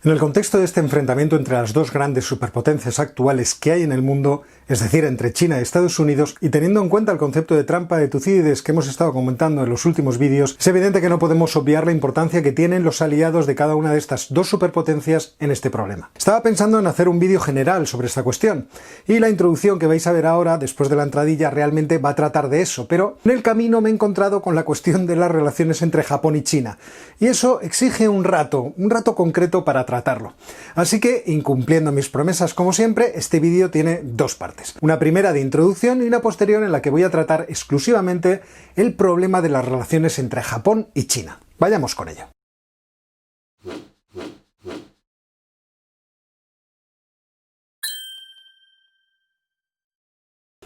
En el contexto de este enfrentamiento entre las dos grandes superpotencias actuales que hay en el mundo, es decir, entre China y Estados Unidos, y teniendo en cuenta el concepto de trampa de Tucídides que hemos estado comentando en los últimos vídeos, es evidente que no podemos obviar la importancia que tienen los aliados de cada una de estas dos superpotencias en este problema. Estaba pensando en hacer un vídeo general sobre esta cuestión, y la introducción que vais a ver ahora, después de la entradilla, realmente va a tratar de eso, pero en el camino me he encontrado con la cuestión de las relaciones entre Japón y China, y eso exige un rato concreto para tratarlo. Así que, incumpliendo mis promesas como siempre, este vídeo tiene dos partes. Una primera de introducción y una posterior en la que voy a tratar exclusivamente el problema de las relaciones entre Japón y China. Vayamos con ello.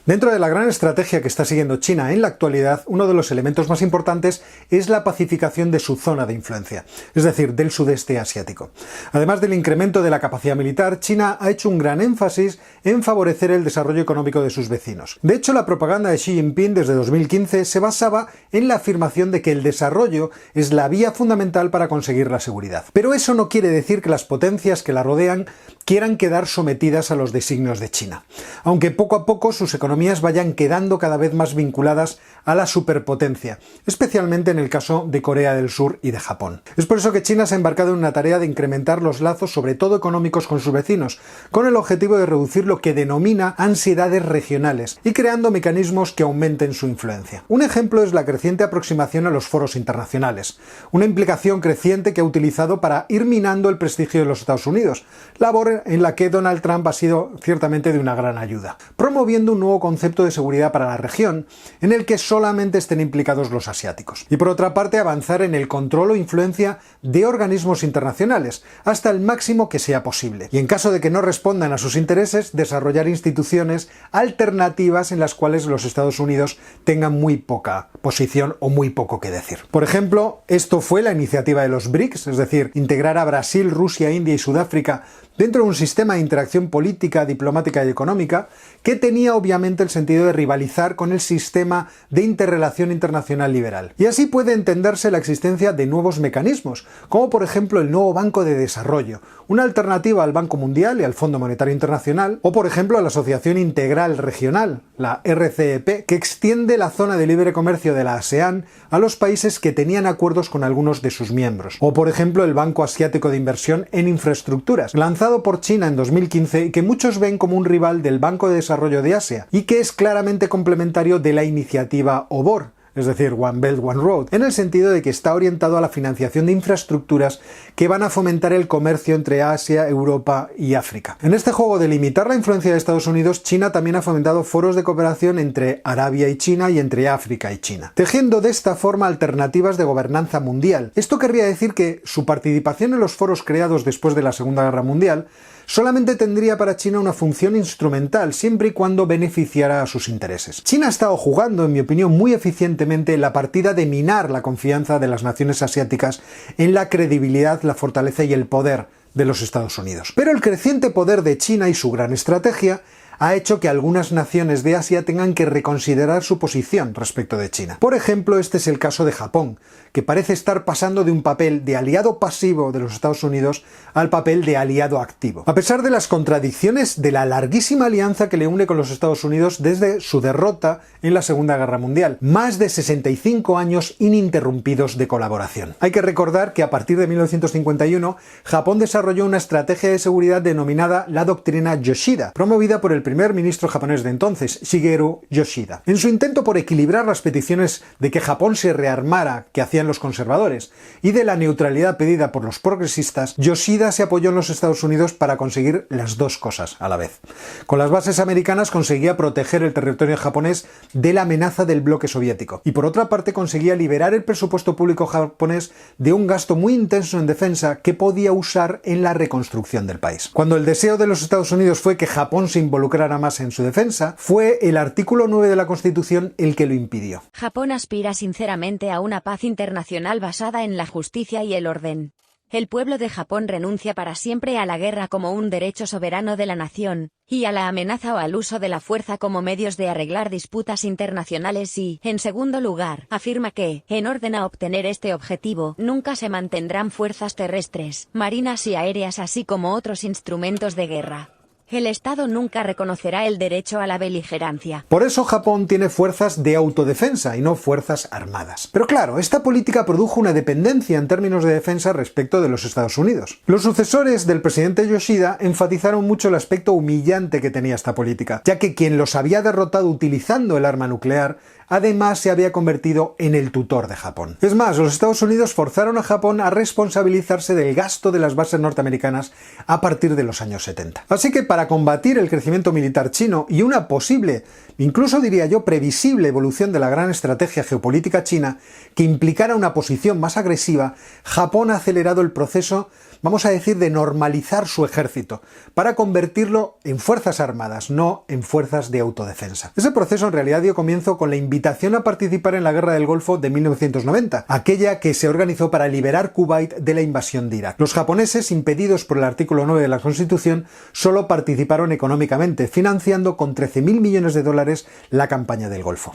Dentro de la gran estrategia que está siguiendo China en la actualidad, uno de los elementos más importantes es la pacificación de su zona de influencia, es decir, del sudeste asiático. Además del incremento de la capacidad militar, China ha hecho un gran énfasis en favorecer el desarrollo económico de sus vecinos. De hecho, la propaganda de Xi Jinping desde 2015 se basaba en la afirmación de que el desarrollo es la vía fundamental para conseguir la seguridad. Pero eso no quiere decir que las potencias que la rodean quieran quedar sometidas a los designios de China, aunque poco a poco sus economías vayan quedando cada vez más vinculadas a la superpotencia, especialmente en el caso de Corea del Sur y de Japón. Es por eso que China se ha embarcado en una tarea de incrementar los lazos, sobre todo económicos, con sus vecinos, con el objetivo de reducir lo que denomina ansiedades regionales y creando mecanismos que aumenten su influencia. Un ejemplo es la creciente aproximación a los foros internacionales, una implicación creciente que ha utilizado para ir minando el prestigio de los Estados Unidos, labor en la que Donald Trump ha sido ciertamente de una gran ayuda, promoviendo un nuevo concepto de seguridad para la región, en el que solamente estén implicados los asiáticos. Y por otra parte, avanzar en el control o influencia de organismos internacionales, hasta el máximo que sea posible. Y en caso de que no respondan a sus intereses, desarrollar instituciones alternativas en las cuales los Estados Unidos tengan muy poca posición o muy poco que decir. Por ejemplo, esto fue la iniciativa de los BRICS, es decir, integrar a Brasil, Rusia, India y Sudáfrica dentro de un sistema de interacción política, diplomática y económica que tenía obviamente el sentido de rivalizar con el sistema de interrelación internacional liberal. Y así puede entenderse la existencia de nuevos mecanismos, como por ejemplo el nuevo Banco de Desarrollo, una alternativa al Banco Mundial y al Fondo Monetario Internacional, o por ejemplo a la Asociación Integral Regional, la RCEP, que extiende la zona de libre comercio de la ASEAN a los países que tenían acuerdos con algunos de sus miembros, o por ejemplo el Banco Asiático de Inversión en Infraestructuras, lanzado por China en 2015 y que muchos ven como un rival del Banco de Desarrollo de Asia, y que es claramente complementario de la iniciativa OBOR, es decir, One Belt, One Road, en el sentido de que está orientado a la financiación de infraestructuras que van a fomentar el comercio entre Asia, Europa y África. En este juego de limitar la influencia de Estados Unidos, China también ha fomentado foros de cooperación entre Arabia y China y entre África y China, tejiendo de esta forma alternativas de gobernanza mundial. Esto querría decir que su participación en los foros creados después de la Segunda Guerra Mundial solamente tendría para China una función instrumental, siempre y cuando beneficiara a sus intereses. China ha estado jugando, en mi opinión, muy eficientemente la partida de minar la confianza de las naciones asiáticas en la credibilidad, la fortaleza y el poder de los Estados Unidos. Pero el creciente poder de China y su gran estrategia ha hecho que algunas naciones de Asia tengan que reconsiderar su posición respecto de China. Por ejemplo, este es el caso de Japón, que parece estar pasando de un papel de aliado pasivo de los Estados Unidos al papel de aliado activo. A pesar de las contradicciones de la larguísima alianza que le une con los Estados Unidos desde su derrota en la Segunda Guerra Mundial, más de 65 años ininterrumpidos de colaboración. Hay que recordar que a partir de 1951, Japón desarrolló una estrategia de seguridad denominada la doctrina Yoshida, promovida por el primer ministro japonés de entonces, Shigeru Yoshida. En su intento por equilibrar las peticiones de que Japón se rearmara que hacían los conservadores y de la neutralidad pedida por los progresistas, Yoshida se apoyó en los Estados Unidos para conseguir las dos cosas a la vez. Con las bases americanas conseguía proteger el territorio japonés de la amenaza del bloque soviético y por otra parte conseguía liberar el presupuesto público japonés de un gasto muy intenso en defensa que podía usar en la reconstrucción del país. Cuando el deseo de los Estados Unidos fue que Japón se involucrara más en su defensa, fue el artículo 9 de la Constitución el que lo impidió. Japón aspira sinceramente a una paz internacional basada en la justicia y el orden. el pueblo de Japón renuncia para siempre a la guerra como un derecho soberano de la nación, y a la amenaza o al uso de la fuerza como medios de arreglar disputas internacionales y, en segundo lugar, afirma que, en orden a obtener este objetivo, nunca se mantendrán fuerzas terrestres, marinas y aéreas así como otros instrumentos de guerra. El Estado nunca reconocerá el derecho a la beligerancia. Por eso Japón tiene fuerzas de autodefensa y no fuerzas armadas. Pero claro, esta política produjo una dependencia en términos de defensa respecto de los Estados Unidos. Los sucesores del presidente Yoshida enfatizaron mucho el aspecto humillante que tenía esta política, ya que quien los había derrotado utilizando el arma nuclear además se había convertido en el tutor de Japón. Es más, los Estados Unidos forzaron a Japón a responsabilizarse del gasto de las bases norteamericanas a partir de los años 70. Así que para combatir el crecimiento militar chino y una posible, incluso diría yo, previsible evolución de la gran estrategia geopolítica china que implicara una posición más agresiva, Japón ha acelerado el proceso, vamos a decir, de normalizar su ejército, para convertirlo en fuerzas armadas, no en fuerzas de autodefensa. Ese proceso en realidad dio comienzo con la invitación a participar en la Guerra del Golfo de 1990, aquella que se organizó para liberar Kuwait de la invasión de Irak. Los japoneses, impedidos por el artículo 9 de la Constitución, solo participaron económicamente, financiando con 13.000 millones de dólares la campaña del Golfo.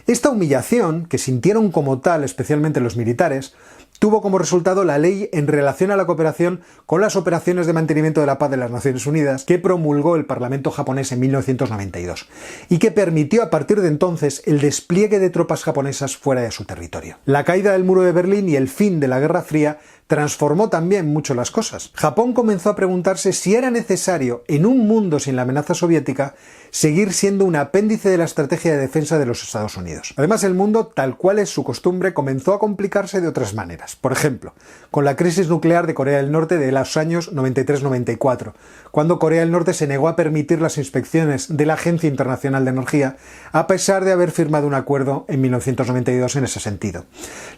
Esta humillación, que sintieron como tal especialmente los militares, tuvo como resultado la ley en relación a la cooperación con las operaciones de mantenimiento de la paz de las Naciones Unidas que promulgó el Parlamento japonés en 1992 y que permitió a partir de entonces el despliegue de tropas japonesas fuera de su territorio. La caída del muro de Berlín y el fin de la Guerra Fría transformó también mucho las cosas. Japón comenzó a preguntarse si era necesario, en un mundo sin la amenaza soviética, seguir siendo un apéndice de la estrategia de defensa de los Estados Unidos. Además, el mundo, tal cual es su costumbre, comenzó a complicarse de otras maneras. Por ejemplo, con la crisis nuclear de Corea del Norte de los años 93-94, cuando Corea del Norte se negó a permitir las inspecciones de la Agencia Internacional de Energía, a pesar de haber firmado un acuerdo en 1992 en ese sentido.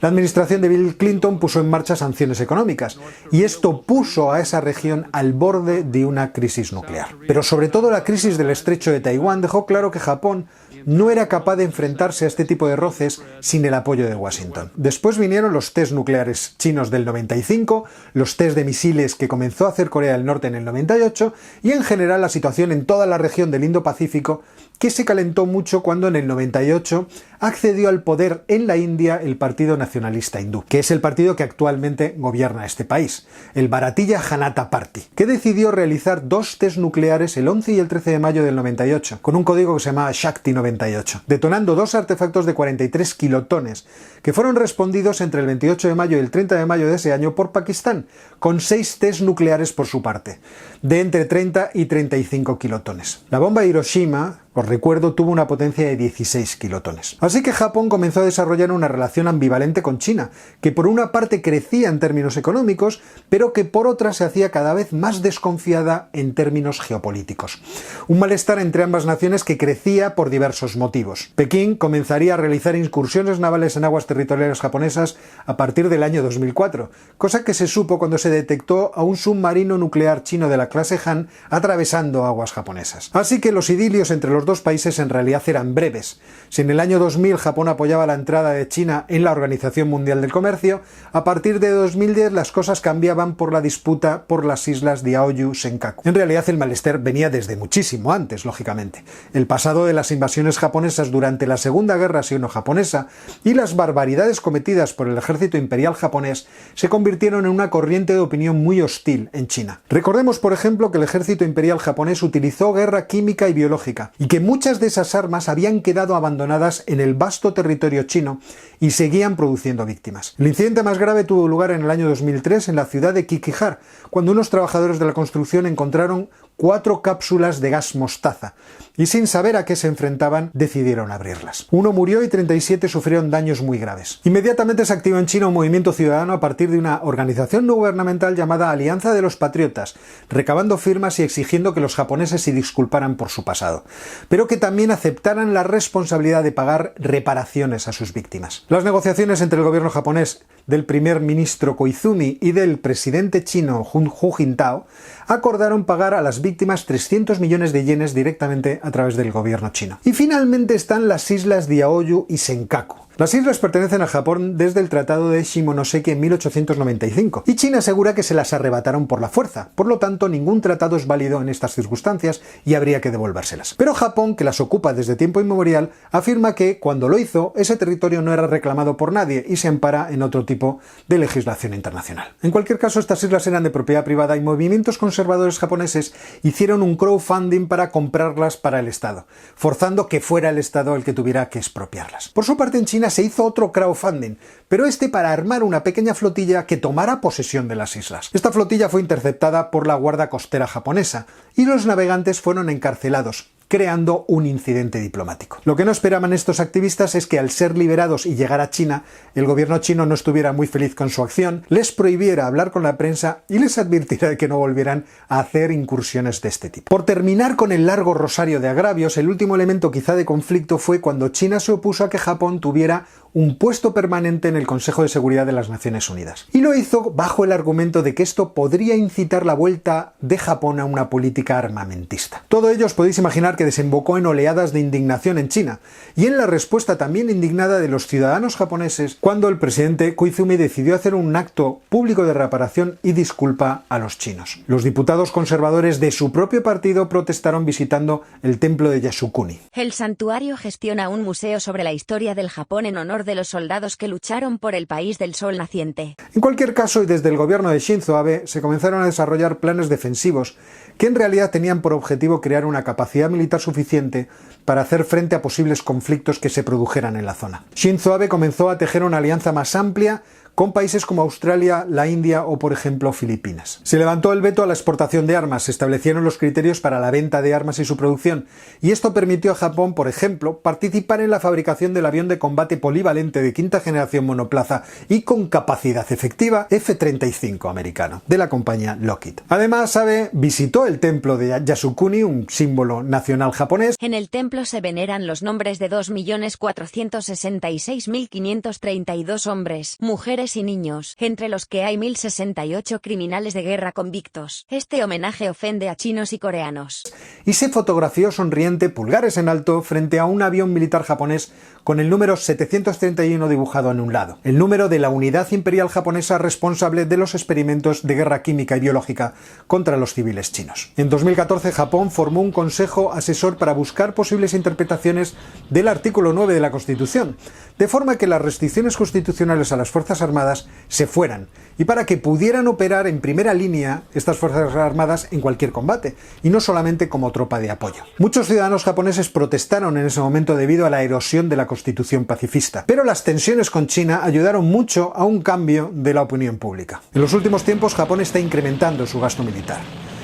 La administración de Bill Clinton puso en marcha sanciones económicas, y esto puso a esa región al borde de una crisis nuclear. Pero sobre todo la crisis del estrecho de Taiwán dejó claro que Japón no era capaz de enfrentarse a este tipo de roces sin el apoyo de Washington. Después vinieron los test nucleares chinos del 95, los test de misiles que comenzó a hacer Corea del Norte en el 98 y en general la situación en toda la región del Indo-Pacífico, que se calentó mucho cuando en el 98 accedió al poder en la India el Partido Nacionalista Hindú, que es el partido que actualmente gobierna este país, el Bharatiya Janata Party, que decidió realizar 2 test nucleares el 11 y el 13 de mayo del 98, con un código que se llamaba Shakti 98, detonando 2 artefactos de 43 kilotones, que fueron respondidos entre el 28 de mayo y el 30 de mayo de ese año por Pakistán, con 6 test nucleares por su parte, de entre 30 y 35 kilotones. La bomba de Hiroshima, os recuerdo, tuvo una potencia de 16 kilotones. Así que Japón comenzó a desarrollar una relación ambivalente con China, que por una parte crecía en términos económicos, pero que por otra se hacía cada vez más desconfiada en términos geopolíticos. Un malestar entre ambas naciones que crecía por diversos motivos. Pekín comenzaría a realizar incursiones navales en aguas territoriales japonesas a partir del año 2004, cosa que se supo cuando se detectó a un submarino nuclear chino de la clase Han atravesando aguas japonesas. Así que los idilios entre los dos países en realidad eran breves. Si en el año 2000 Japón apoyaba la entrada de China en la Organización Mundial del Comercio, a partir de 2010 las cosas cambiaban por la disputa por las islas Diaoyu Senkaku. En realidad el malestar venía desde muchísimo antes, lógicamente. El pasado de las invasiones japonesas durante la Segunda Guerra Sino-Japonesa y las barbaridades cometidas por el ejército imperial japonés se convirtieron en una corriente de opinión muy hostil en China. Recordemos, por ejemplo, que el ejército imperial japonés utilizó guerra química y biológica, y que muchas de esas armas habían quedado abandonadas en el vasto territorio chino y seguían produciendo víctimas. El incidente más grave tuvo lugar en el año 2003 en la ciudad de Qiqihar, cuando unos trabajadores de la construcción encontraron 4 cápsulas de gas mostaza y, sin saber a qué se enfrentaban, decidieron abrirlas. 1 murió y 37 sufrieron daños muy graves. Inmediatamente se activó en China un movimiento ciudadano a partir de una organización no gubernamental llamada Alianza de los Patriotas, recabando firmas y exigiendo que los japoneses se disculparan por su pasado, pero que también aceptaran la responsabilidad de pagar reparaciones a sus víctimas. Las negociaciones entre el gobierno japonés, del primer ministro Koizumi y del presidente chino Hu Jintao, acordaron pagar a las víctimas 300 millones de yenes directamente a través del gobierno chino. Y finalmente están las islas Diaoyu y Senkaku. Las islas pertenecen a Japón desde el Tratado de Shimonoseki en 1895, y China asegura que se las arrebataron por la fuerza, por lo tanto ningún tratado es válido en estas circunstancias y habría que devolvérselas. Pero Japón, que las ocupa desde tiempo inmemorial, afirma que, cuando lo hizo, ese territorio no era reclamado por nadie y se ampara en otro tipo de legislación internacional. En cualquier caso, estas islas eran de propiedad privada y movimientos conservadores japoneses hicieron un crowdfunding para comprarlas para el Estado, forzando que fuera el Estado el que tuviera que expropiarlas. Por su parte, en China se hizo otro crowdfunding, pero este para armar una pequeña flotilla que tomara posesión de las islas. Esta flotilla fue interceptada por la Guardia Costera japonesa y los navegantes fueron encarcelados, creando un incidente diplomático. Lo que no esperaban estos activistas es que, al ser liberados y llegar a China, el gobierno chino no estuviera muy feliz con su acción, les prohibiera hablar con la prensa y les advirtiera de que no volvieran a hacer incursiones de este tipo. Por terminar con el largo rosario de agravios, el último elemento quizá de conflicto fue cuando China se opuso a que Japón tuviera un puesto permanente en el Consejo de Seguridad de las Naciones Unidas. Y lo hizo bajo el argumento de que esto podría incitar la vuelta de Japón a una política armamentista. Todo ello os podéis imaginar que desembocó en oleadas de indignación en China, y en la respuesta también indignada de los ciudadanos japoneses cuando el presidente Koizumi decidió hacer un acto público de reparación y disculpa a los chinos. Los diputados conservadores de su propio partido protestaron visitando el templo de Yasukuni. El santuario gestiona un museo sobre la historia del Japón en honor de los soldados que lucharon por el país del sol naciente. En cualquier caso, y desde el gobierno de Shinzo Abe se comenzaron a desarrollar planes defensivos que en realidad tenían por objetivo crear una capacidad militar suficiente para hacer frente a posibles conflictos que se produjeran en la zona. Shinzo Abe comenzó a tejer una alianza más amplia con países como Australia, la India o, por ejemplo, Filipinas. Se levantó el veto a la exportación de armas, se establecieron los criterios para la venta de armas y su producción, y esto permitió a Japón, por ejemplo, participar en la fabricación del avión de combate polivalente de quinta generación monoplaza y con capacidad efectiva F-35 americano, de la compañía Lockheed. Además, Abe visitó el templo de Yasukuni, un símbolo nacional japonés. En el templo se veneran los nombres de 2.466.532 hombres, mujeres y niños, entre los que hay 1.068 criminales de guerra convictos. Este homenaje ofende a chinos y coreanos. Y se fotografió sonriente, pulgares en alto, frente a un avión militar japonés con el número 731 dibujado en un lado, el número de la unidad imperial japonesa responsable de los experimentos de guerra química y biológica contra los civiles chinos. En 2014, Japón formó un consejo asesor para buscar posibles interpretaciones del artículo 9 de la Constitución, de forma que las restricciones constitucionales a las Fuerzas Armadas se fueran, y para que pudieran operar en primera línea estas Fuerzas Armadas en cualquier combate, y no solamente como tropa de apoyo. Muchos ciudadanos japoneses protestaron en ese momento debido a la erosión de la Constitución pacifista, pero las tensiones con China ayudaron mucho a un cambio de la opinión pública. En los últimos tiempos, Japón está incrementando su gasto militar.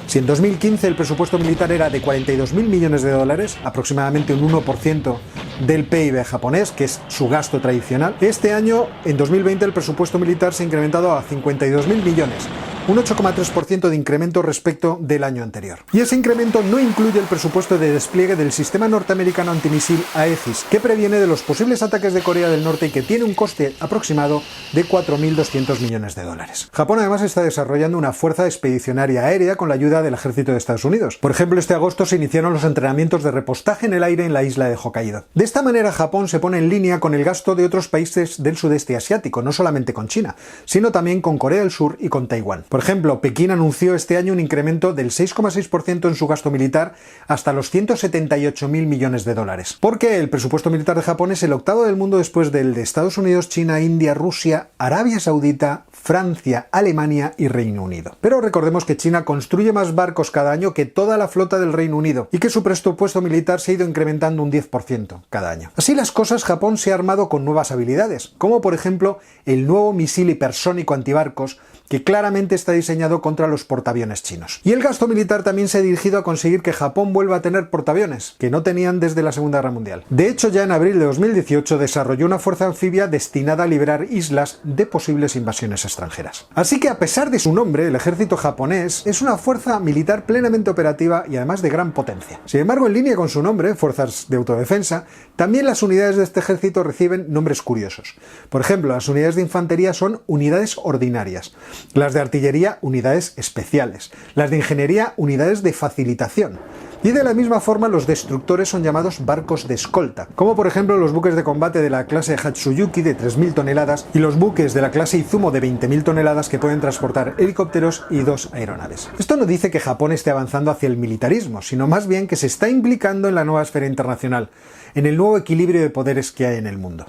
Si en 2015 el presupuesto militar era de 42.000 millones de dólares, aproximadamente un 1% del PIB japonés, que es su gasto tradicional, este año, en 2020, el presupuesto militar se ha incrementado a 52.000 millones, un 8,3% de incremento respecto del año anterior. Y ese incremento no incluye el presupuesto de despliegue del sistema norteamericano antimisil Aegis, que previene de los posibles ataques de Corea del Norte y que tiene un coste aproximado de 4.200 millones de dólares. Japón además está desarrollando una fuerza expedicionaria aérea con la ayuda del ejército de Estados Unidos. Por ejemplo, este agosto se iniciaron los entrenamientos de repostaje en el aire en la isla de Hokkaido. De esta manera, Japón se pone en línea con el gasto de otros países del sudeste asiático, no solamente con China, sino también con Corea del Sur y con Taiwán. Por ejemplo, Pekín anunció este año un incremento del 6,6% en su gasto militar hasta los 178.000 millones de dólares. Porque el presupuesto militar de Japón es el octavo del mundo después del de Estados Unidos, China, India, Rusia, Arabia Saudita, Francia, Alemania y Reino Unido. Pero recordemos que China construye más barcos cada año que toda la flota del Reino Unido y que su presupuesto militar se ha ido incrementando un 10% cada año. Así las cosas, Japón se ha armado con nuevas habilidades, como por ejemplo el nuevo misil hipersónico antibarcos que claramente está diseñado contra los portaaviones chinos. Y el gasto militar también se ha dirigido a conseguir que Japón vuelva a tener portaaviones, que no tenían desde la Segunda Guerra Mundial. De hecho, ya en abril de 2018 desarrolló una fuerza anfibia destinada a liberar islas de posibles invasiones extranjeras. Así que, a pesar de su nombre, el ejército japonés es una fuerza militar plenamente operativa y además de gran potencia. Sin embargo, en línea con su nombre, Fuerzas de Autodefensa, también las unidades de este ejército reciben nombres curiosos. Por ejemplo, las unidades de infantería son unidades ordinarias, las de artillería unidades especiales, las de ingeniería unidades de facilitación. Y de la misma forma los destructores son llamados barcos de escolta, como por ejemplo los buques de combate de la clase Hatsuyuki de 3.000 toneladas y los buques de la clase Izumo de 20.000 toneladas que pueden transportar helicópteros y 2 aeronaves. Esto no dice que Japón esté avanzando hacia el militarismo, sino más bien que se está implicando en la nueva esfera internacional, en el nuevo equilibrio de poderes que hay en el mundo.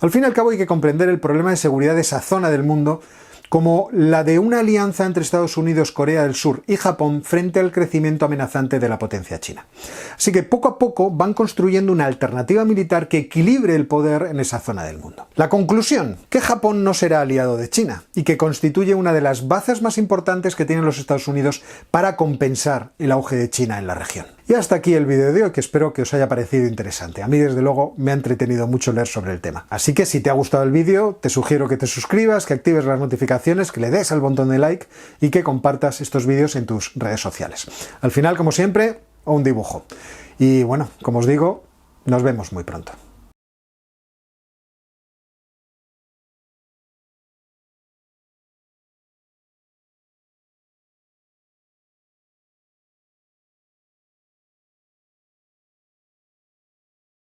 Al fin y al cabo hay que comprender el problema de seguridad de esa zona del mundo como la de una alianza entre Estados Unidos, Corea del Sur y Japón frente al crecimiento amenazante de la potencia china. Así que poco a poco van construyendo una alternativa militar que equilibre el poder en esa zona del mundo. La conclusión, que Japón no será aliado de China y que constituye una de las bazas más importantes que tienen los Estados Unidos para compensar el auge de China en la región. Y hasta aquí el vídeo de hoy, que espero que os haya parecido interesante. A mí, desde luego, me ha entretenido mucho leer sobre el tema. Así que si te ha gustado el vídeo, te sugiero que te suscribas, que actives las notificaciones, que le des al botón de like y que compartas estos vídeos en tus redes sociales. Al final, como siempre, un dibujo. Y bueno, como os digo, nos vemos muy pronto.